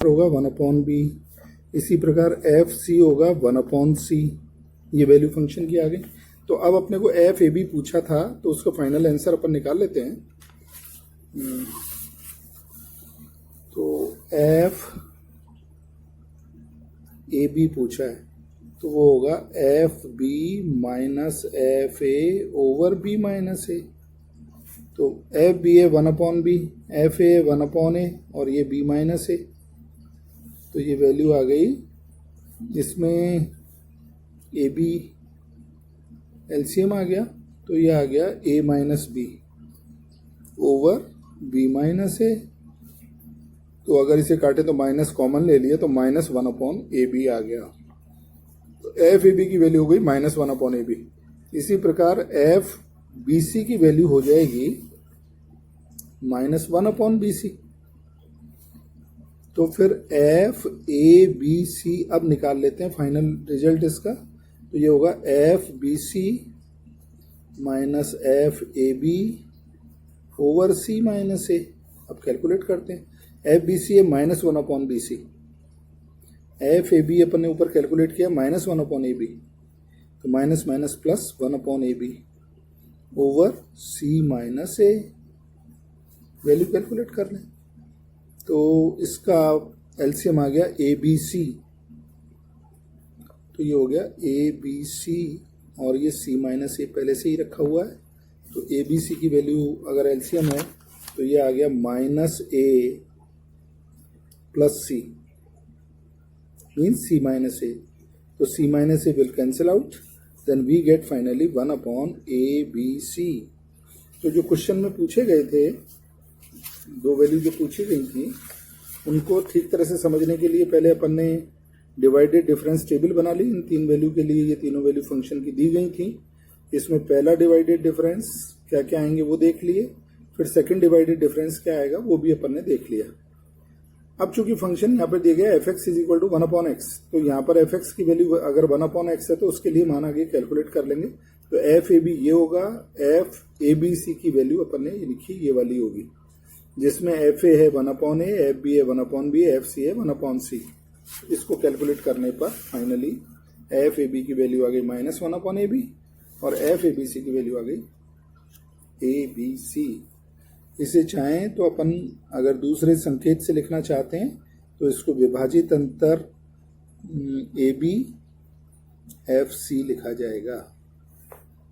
होगा 1/b। इसी प्रकार एफ सी होगा 1/c। ये वैल्यू फंक्शन की आ गई। तो अब अपने को एफ ए बी पूछा था, तो उसका फाइनल आंसर अपन निकाल लेते हैं। तो एफ ए बी पूछा है, तो वो होगा F B minus F A over B minus A. तो F B A 1/b, F A 1/a और ये बी माइनस ए। तो ये वैल्यू आ गई। इसमें ए बी एलसीएम आ गया, तो ये आ गया A minus B over B minus A. तो अगर इसे काटे तो माइनस कॉमन ले लिए, तो -1/AB आ गया। तो एफ ए बी की वैल्यू हो गई -1/AB। इसी प्रकार एफ बी सी की वैल्यू हो जाएगी -1/BC। तो फिर एफ ए बी सी अब निकाल लेते हैं फाइनल रिजल्ट इसका। तो ये होगा F B C minus F A B over C minus A. अब कैलकुलेट करते हैं। एफ बी सी है -1/BC, एफ ए बी अपन ने ऊपर कैलकुलेट किया -1/AB, तो minus minus plus 1/AB over C minus A. Value calculate कर लें, तो इसका एलसीएम आ गया ए बी सी। तो ये हो गया ए बी सी और ये सी माइनस ए पहले से ही रखा हुआ है। तो ए बी सी की वैल्यू अगर एलसीएम है तो ये आ गया -A plus C means C minus A. तो C minus A will cancel out, then we get finally 1/ABC। तो जो क्वेश्चन में पूछे गए थे, दो वैल्यू जो पूछी गई थी, उनको ठीक तरह से समझने के लिए पहले अपन ने डिवाइडेड डिफरेंस टेबल बना ली। इन तीन वैल्यू के लिए ये तीनों वैल्यू फंक्शन की दी गई थी। इसमें पहला डिवाइडेड डिफरेंस क्या क्या आएंगे वो देख लिए, फिर सेकंड डिवाइडेड डिफरेंस क्या आएगा वो भी अपन ने देख लिया। अब चूंकि फंक्शन यहाँ पर दिया गया F X is equal to 1/x, तो यहाँ पर एफ एक्स की वैल्यू अगर 1/x है तो उसके लिए मान आगे कैलकुलेट कर लेंगे। तो एफ ए बी ये होगा, एफ ए बी सी की वैल्यू अपन ने लिखी ये वाली होगी, जिसमें एफ ए है 1/a, एफ बी है 1/b, एफ सी है 1/c। इसको कैलकुलेट करने पर फाइनली एफ ए बी की वैल्यू आ गई -1/AB और एफ ए बी सी की वैल्यू आ गई ए बी सी। इसे चाहें तो अपन अगर दूसरे संकेत से लिखना चाहते हैं तो इसको विभाजित अंतर ए बी एफ सी लिखा जाएगा।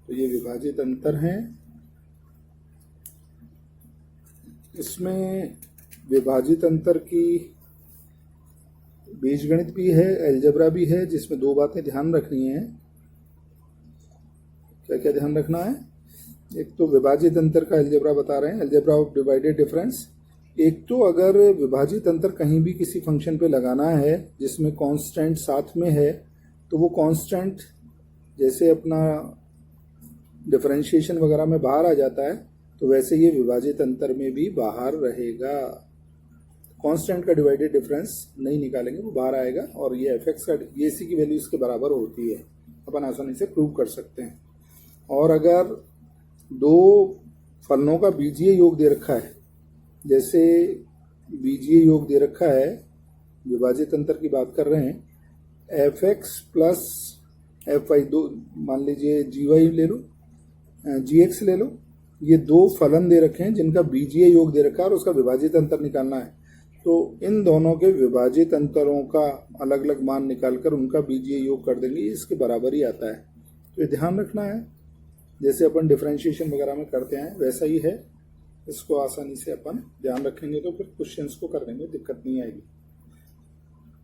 तो ये विभाजित अंतर है। इसमें विभाजित अंतर की बीजगणित भी है, अलजेब्रा भी है, जिसमें दो बातें ध्यान रखनी है। क्या क्या ध्यान रखना है? एक तो विभाजित अंतर का अलजेब्रा बता रहे हैं, अलजेब्रा ऑफ डिवाइडेड डिफरेंस। एक तो अगर विभाजित अंतर कहीं भी किसी फंक्शन पे लगाना है जिसमें कांस्टेंट साथ में है, तो वो कांस्टेंट जैसे अपना डिफरेंशिएशन वगैरह में बाहर आ जाता है, तो वैसे ये विभाजित अंतर में भी बाहर रहेगा। कांस्टेंट का डिवाइडेड डिफरेंस नहीं निकालेंगे, वो बाहर आएगा और ये एफ एक्स का ये सी की वैल्यू इसके बराबर होती है, अपन आसानी से प्रूव कर सकते हैं। और अगर दो फलनों का बीजीय योग दे रखा है, जैसे बीजीय योग दे रखा है, विभाजित अंतर की बात कर रहे हैं, F X plus F Y, दो मान लीजिए जी वाई ले लो, जी एक्स ले लो, ये दो फलन दे रखे हैं जिनका बीजीय योग दे रखा है और उसका विभाजित अंतर निकालना है। तो इन दोनों के विभाजित अंतरों का अलग अलग मान निकालकर उनका बीजीय योग कर देंगे, इसके बराबर ही आता है। तो ये ध्यान रखना है, जैसे अपन डिफरेंशिएशन वगैरह में करते हैं वैसा ही है। इसको आसानी से अपन ध्यान रखेंगे तो फिर क्वेश्चंस को करने में दिक्कत नहीं आएगी।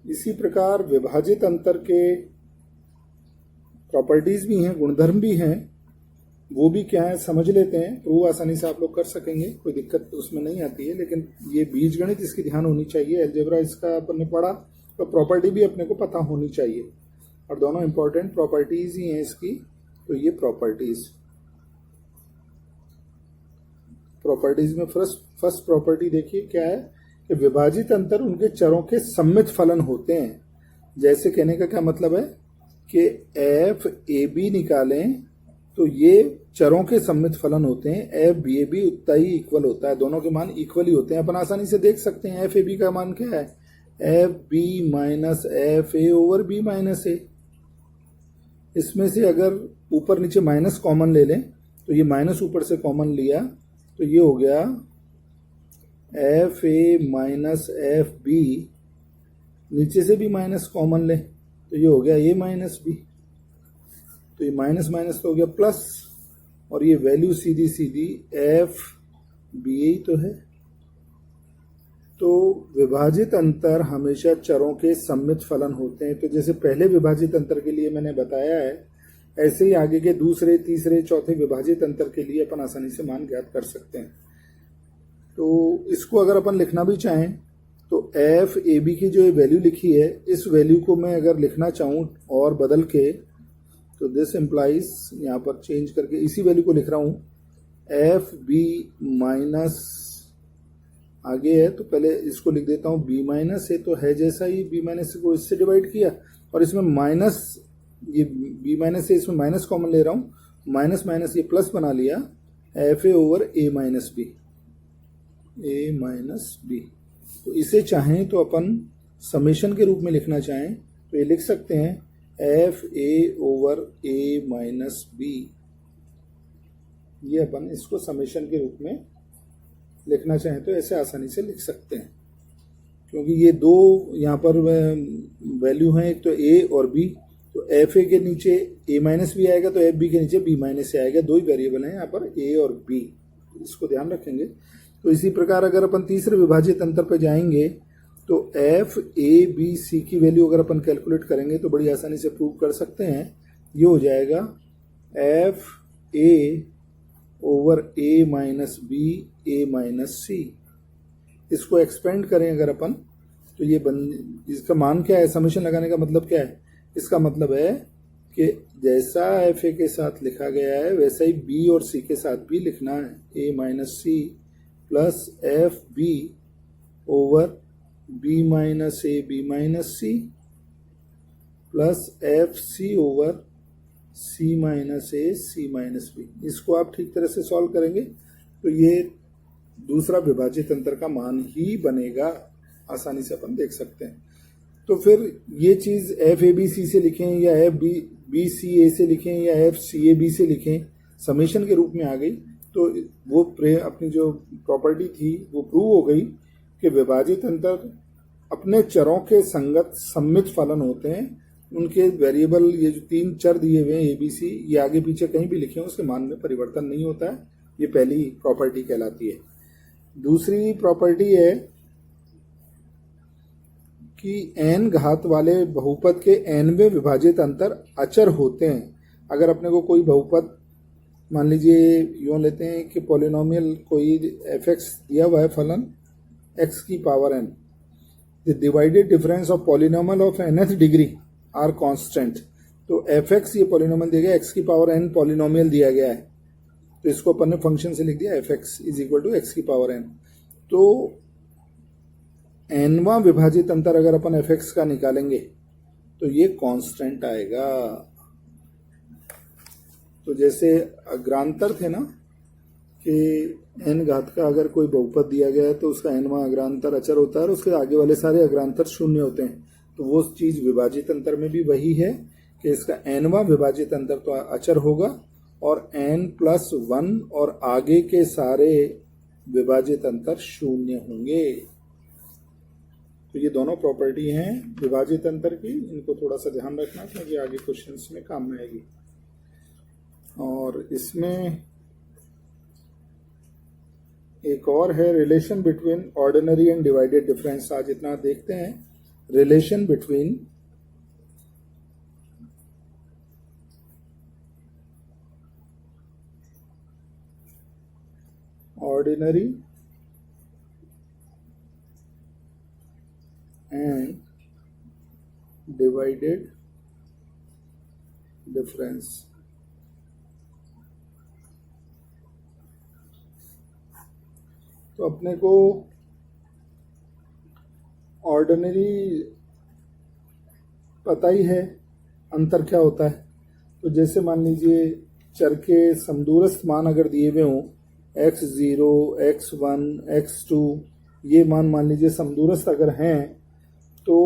इसी प्रकार विभाजित अंतर के प्रॉपर्टीज भी हैं, गुणधर्म भी हैं, वो भी क्या है समझ लेते हैं। प्रूव आसानी से आप लोग कर सकेंगे, कोई दिक्कत उसमें नहीं आती है। लेकिन ये बीजगणित इसकी ध्यान होनी चाहिए, अलजेब्रा इसका अपन ने पढ़ा, तो प्रॉपर्टी भी अपने को पता होनी चाहिए, और दोनों इंपॉर्टेंट प्रॉपर्टीज ही हैं इसकी। तो ये प्रॉपर्टीज में फर्स्ट प्रॉपर्टी देखिए क्या है कि विभाजित अंतर उनके चरों के सम्मित फलन होते हैं। जैसे कहने का क्या मतलब है कि एफ ए बी निकालें तो ये चरों के सम्मित फलन होते हैं। एफ बी ए बी उतना ही इक्वल होता है, दोनों के मान इक्वल ही होते हैं। अपन आसानी से देख सकते हैं एफ ए बी का मान क्या है, F B minus F A over B minus A. इसमें से अगर ऊपर नीचे माइनस कॉमन ले लें तो ये माइनस ऊपर से कॉमन लिया तो ये हो गया F A minus F B, नीचे से भी माइनस कॉमन ले तो ये हो गया ए माइनस बी। तो ये माइनस माइनस तो हो गया प्लस, और ये वैल्यू सीधी सीधी एफ बी ही तो है। तो विभाजित अंतर हमेशा चरों के सम्मित फलन होते हैं। तो जैसे पहले विभाजित अंतर के लिए मैंने बताया है, ऐसे ही आगे के दूसरे तीसरे चौथे विभाजित अंतर के लिए अपन आसानी से मान ज्ञात कर सकते हैं। तो इसको अगर अपन लिखना भी चाहें तो एफ ए बी की जो वैल्यू लिखी है, इस वैल्यू को मैं अगर लिखना चाहूँ और बदल के, तो दिस इम्प्लाइज, यहाँ पर चेंज करके इसी वैल्यू को लिख रहा हूँ, एफ बी माइनस, आगे है तो पहले इसको लिख देता हूँ बी माइनस है, तो है जैसा ही बी माइनस को इससे डिवाइड किया और इसमें माइनस, ये बी माइनस है इसमें माइनस कॉमन ले रहा हूँ, माइनस माइनस ये प्लस बना लिया, F A over A minus B, A minus B. तो इसे चाहें तो अपन समेशन के रूप में लिखना चाहें तो ये लिख सकते हैं F A over A minus B. ये अपन इसको समेशन के रूप में लिखना चाहें तो ऐसे आसानी से लिख सकते हैं, क्योंकि ये दो यहाँ पर वैल्यू हैं, एक तो ए और बी। तो एफ ए के नीचे ए माइनस बी आएगा तो एफ बी के नीचे बी माइनस से आएगा, दो ही वेरिएबल हैं यहाँ पर ए और बी, इसको ध्यान रखेंगे। तो इसी प्रकार अगर अपन तीसरे विभाजित अंतर पर जाएंगे तो एफ ए बी सी की वैल्यू अगर अपन कैलकुलेट करेंगे तो बड़ी आसानी से प्रूव कर सकते हैं। ये हो जाएगा F A over A minus B A minus C. इसको एक्सपेंड करें अगर अपन तो ये इसका मान क्या है, समेशन लगाने का मतलब क्या है, इसका मतलब है कि जैसा एफ ए के साथ लिखा गया है वैसा ही बी और सी के साथ भी लिखना है, A minus C plus F B over B minus A B minus C plus F C over C minus A C minus B. इसको आप ठीक तरह से सॉल्व करेंगे तो ये दूसरा विभाजित अंतर का मान ही बनेगा, आसानी से अपन देख सकते हैं। तो फिर ये चीज़ एफ ए बी सी से लिखें या एफ बी बी सी ए से लिखें या एफ सी ए बी से लिखें, समेशन के रूप में आ गई तो वो अपनी जो प्रॉपर्टी थी वो प्रूव हो गई कि विभाजित अंतर अपने चरों के संगत सम्मित फलन होते हैं। उनके वेरिएबल ये जो तीन चर दिए हुए हैं ए बी सी, ये आगे पीछे कहीं भी लिखे हों उसके मान में परिवर्तन नहीं होता है। ये पहली प्रॉपर्टी कहलाती है। दूसरी प्रॉपर्टी है कि n घात वाले बहुपद के nवें विभाजित अंतर अचर होते हैं। अगर अपने को कोई बहुपद मान लीजिए यूँ लेते हैं कि पॉलिनोमियल कोई एफ एक्स दिया हुआ है फलन x की power n, the divided difference of polynomial of nth degree are constant. तो एफ एक्स ये पॉलिनोमियल दिया गया, x की पावर n पॉलिनोमियल दिया गया है, तो इसको अपन ने फंक्शन से लिख दिया F X is equal to X की पावर n। तो nवां विभाजित अंतर अगर अपन एफ एक्स का निकालेंगे तो ये कांस्टेंट आएगा। तो जैसे अग्रांतर थे ना कि n घात का अगर कोई बहुपद दिया गया है तो उसका nवां अग्रांतर अचर होता है और उसके आगे वाले सारे अग्रांतर शून्य होते हैं। तो वो चीज विभाजित अंतर में भी वही है कि इसका nवां विभाजित अंतर तो अचर होगा और n+1 और आगे के सारे विभाजित अंतर शून्य होंगे। तो ये दोनों प्रॉपर्टी हैं विभाजित अंतर की, इनको थोड़ा सा ध्यान रखना क्योंकि आगे क्वेश्चंस में काम में आएगी। और इसमें एक और है relation between ordinary and divided difference. आज इतना देखते हैं, relation between ordinary and divided difference. तो अपने को ऑर्डिनरी पता ही है अंतर क्या होता है। तो जैसे मान लीजिए चर के समदूरस्थ मान अगर दिए हुए हों x0, x1, x2, ये मान लीजिए समदूरस्थ अगर हैं तो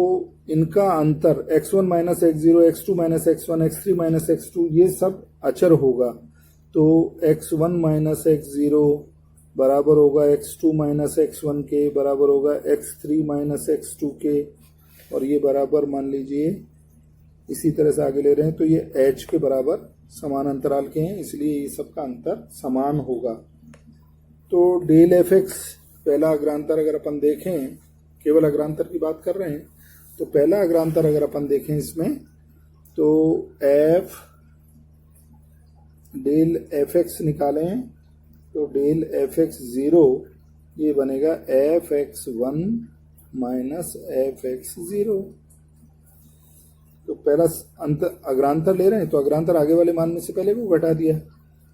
इनका अंतर x1 minus x0, x2 minus x1, x3 minus x2 ये सब अचर होगा। तो x1 माइनस x0 बराबर होगा x2 माइनस x1 के, बराबर होगा x3 माइनस x2 के, और ये बराबर मान लीजिए इसी तरह से आगे ले रहे हैं तो ये h के बराबर समान अंतराल के हैं, इसलिए ये सबका अंतर समान होगा। तो डेल एफ एक्स पहला अग्रांतर अगर अपन देखें, केवल अग्रांतर की बात कर रहे हैं, तो पहला अग्रांतर अगर अपन देखें इसमें तो एफ डेल एफ एक्स निकालें तो डेल एफ एक्स 0 ये बनेगा F X 1 minus F X 0। तो पहला अग्रांतर ले रहे हैं तो अग्रांतर आगे वाले मान में से पहले को घटा दिया।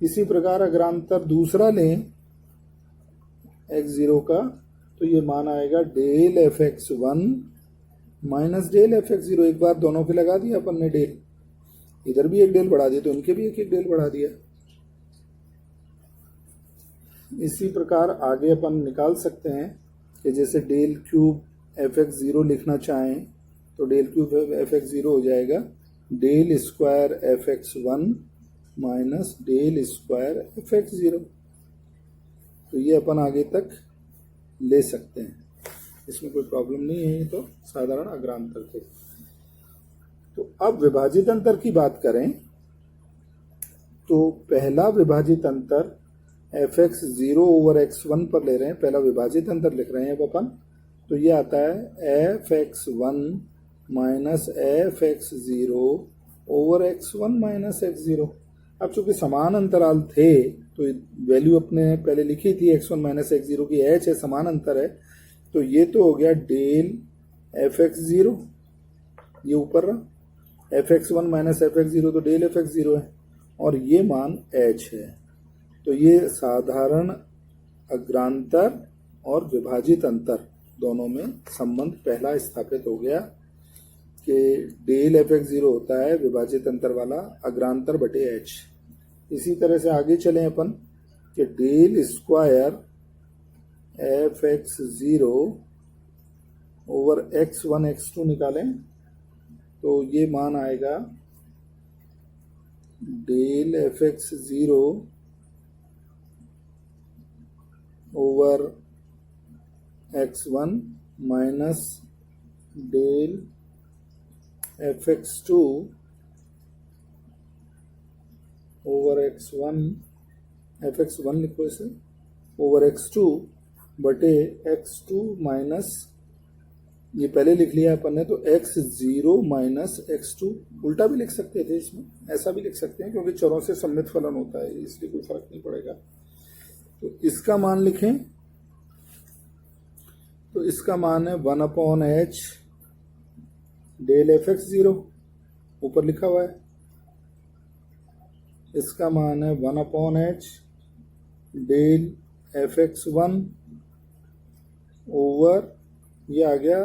इसी प्रकार अग्रांतर दूसरा लें x0 का, तो ये मान आएगा del F X 1 minus del F X 0। एक बार दोनों पे लगा दिया अपन ने डेल, इधर भी एक डेल बढ़ा दिया तो इनके भी एक एक डेल बढ़ा दिया। इसी प्रकार आगे अपन निकाल सकते हैं कि जैसे डेल क्यूब एफ एक्स 0 लिखना चाहें तो डेल क्यूब एफ एक्स 0 हो जाएगा del square F X 1 minus del square F X 0। तो ये अपन आगे तक ले सकते हैं, इसमें कोई प्रॉब्लम नहीं है, ये तो साधारण अग्रांतर थे। तो अब विभाजित अंतर की बात करें तो पहला विभाजित अंतर एफ एक्स 0 ओवर एक्स 1 पर ले रहे हैं, पहला विभाजित अंतर लिख रहे हैं अब अपन, तो ये आता है F X 1 minus F X 0 over X 1 minus x 0। अब चूंकि समान अंतराल थे तो वैल्यू अपने पहले लिखी थी x1 माइनस एक्स 0 की, h है समान अंतर है, तो ये तो हो गया डेल एफ एक्स 0, ये ऊपर रहा F X 1 minus F X 0 तो डेल एफ एक्स 0 है, और ये मान h है। तो ये साधारण अग्रांतर और विभाजित अंतर दोनों में संबंध पहला स्थापित हो गया कि डेल एफ एक्स 0 होता है विभाजित अंतर वाला अग्रांतर बटे h। इसी तरह से आगे चलें अपन कि del square F X 0 over x1 x2 निकालें तो ये मान आएगा del F X 0 over x1 minus del F X 2 over x1 F X 1 लिखो इसे ओवर x2 बटे x2 माइनस, ये पहले लिख लिया अपन ने, तो x0 माइनस x2। उल्टा भी लिख सकते थे इसमें, ऐसा भी लिख सकते हैं क्योंकि चरों से सम्मित फलन होता है, इसलिए कोई फर्क नहीं पड़ेगा। तो इसका मान लिखें तो इसका मान है 1/h डेल एफ एक्स 0 ऊपर लिखा हुआ है, इसका मान है 1/h del F X 1 over ये आ गया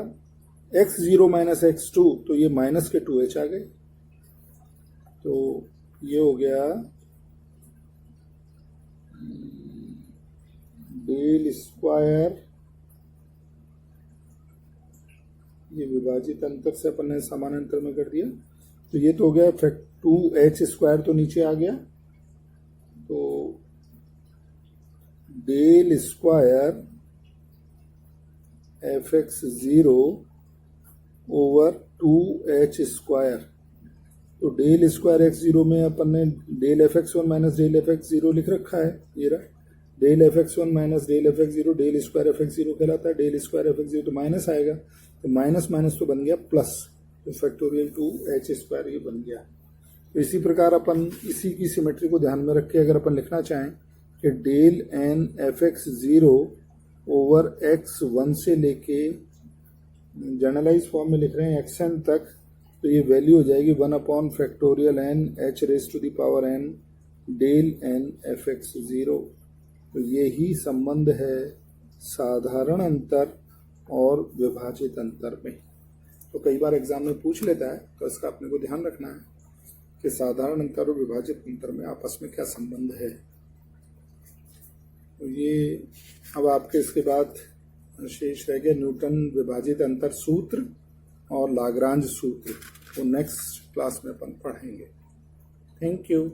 x0 माइनस x2, तो ये माइनस के 2h आ गए, तो ये हो गया डेल स्क्वायर, ये विभाजित अंतर से अपन ने समान अंतर में कर दिया, तो ये तो हो गया 2h स्क्वायर तो नीचे आ गया, तो del square F X 0 over 2h square. तो डेल स्क्वायर एक्स 0 में अपन ने del F X 1 minus del F X 0 लिख रखा है, ये रहा del F X 1 minus del F X 0, del square F X 0 कहलाता है, डेल स्क्वायर एफ एक्स 0 तो माइनस आएगा, तो माइनस माइनस तो बन गया प्लस, तो फैक्टोरियल 2h स्क्वायर ये बन गया। तो इसी प्रकार अपन इसी की सिमेट्री को ध्यान में रख के अगर अपन लिखना चाहें कि del N F X 0 over X 1 से लेके जनरलाइज फॉर्म में लिख रहे हैं xn तक, तो ये वैल्यू हो जाएगी 1 factorial n h raise to the power n del n F X 0। तो ये ही संबंध है साधारण अंतर और विभाजित अंतर में। तो कई बार एग्जाम में पूछ लेता है, तो इसका अपने को ध्यान रखना है कि साधारण अंतर और विभाजित अंतर में आपस में क्या संबंध है। तो ये अब आपके इसके बाद शेष रह गया न्यूटन विभाजित अंतर सूत्र और लाग्रांज सूत्र वो नेक्स्ट क्लास में अपन पढ़ेंगे। Thank you.